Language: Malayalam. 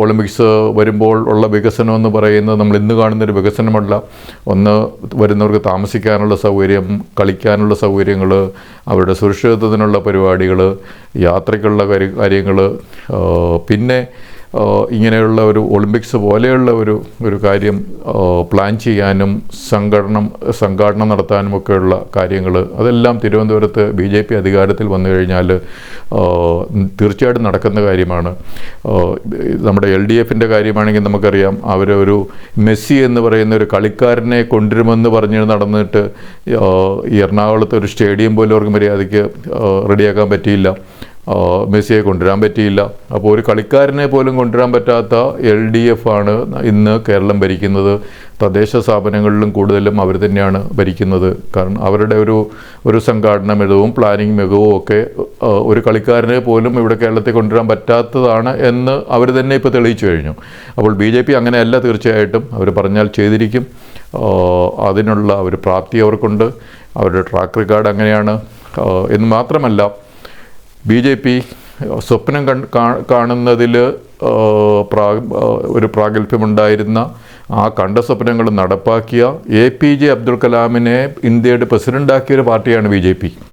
ഒളിമ്പിക്സ് വരുമ്പോൾ ഉള്ള വികസനം എന്ന് പറയുന്നത് നമ്മൾ ഇന്ന് കാണുന്നൊരു വികസനമല്ല. ഒന്ന്, വരുന്നവർക്ക് താമസിക്കാനുള്ള സൗകര്യം, കളിക്കാനുള്ള സൗകര്യങ്ങൾ, അവരുടെ സുരക്ഷിതത്വത്തിനുള്ള പരിപാടികൾ, യാത്രയ്ക്കുള്ള കാര്യങ്ങൾ, പിന്നെ ഇങ്ങനെയുള്ള ഒരു ഒളിമ്പിക്സ് പോലെയുള്ള ഒരു കാര്യം പ്ലാൻ ചെയ്യാനും സംഘാടനം നടത്താനുമൊക്കെയുള്ള കാര്യങ്ങൾ, അതെല്ലാം തിരുവനന്തപുരത്ത് BJP അധികാരത്തിൽ വന്നു കഴിഞ്ഞാൽ തീർച്ചയായിട്ടും നടക്കുന്ന കാര്യമാണ്. നമ്മുടെ LDFൻ്റെ കാര്യമാണെങ്കിൽ നമുക്കറിയാം, അവരൊരു മെസ്സി എന്ന് പറയുന്ന ഒരു കളിക്കാരനെ കൊണ്ടുവരുമെന്ന് പറഞ്ഞ് നടന്നിട്ട് ഈ എറണാകുളത്ത് ഒരു സ്റ്റേഡിയം പോലും അവർക്ക് മര്യാദയ്ക്ക് റെഡിയാക്കാൻ പറ്റിയില്ല. മെസ്സിയെ കൊണ്ടുവരാൻ പറ്റിയില്ല. അപ്പോൾ ഒരു കളിക്കാരനെ പോലും കൊണ്ടുവരാൻ പറ്റാത്ത LDF ആണ് ഇന്ന് കേരളം ഭരിക്കുന്നത്. തദ്ദേശ സ്ഥാപനങ്ങളിലും കൂടുതലും അവർ തന്നെയാണ് ഭരിക്കുന്നത്. കാരണം അവരുടെ ഒരു സംഘാടന മികവും പ്ലാനിങ് മികവും ഒക്കെ ഒരു കളിക്കാരനെ പോലും ഇവിടെ കേരളത്തിൽ കൊണ്ടുവരാൻ പറ്റാത്തതാണ് എന്ന് അവർ തന്നെ ഇപ്പോൾ തെളിയിച്ചു കഴിഞ്ഞു. അപ്പോൾ BJP അങ്ങനെയല്ല, തീർച്ചയായിട്ടും അവർ പറഞ്ഞാൽ ചെയ്തിരിക്കും. അതിനുള്ള ഒരു പ്രാപ്തി അവർക്കുണ്ട്. അവരുടെ ട്രാക്ക് റെക്കോർഡ് അങ്ങനെയാണ്. എന്ന് മാത്രമല്ല, BJP സ്വപ്നം കാണുന്നതിൽ ഒരു പ്രാഗൽഭ്യമുണ്ടായിരുന്ന ആ കണ്ട സ്വപ്നങ്ങൾ നടപ്പാക്കിയ APJ അബ്ദുൽ കലാമിനെ ഇന്ത്യയുടെ പ്രസിഡൻ്റാക്കിയൊരു പാർട്ടിയാണ് BJP.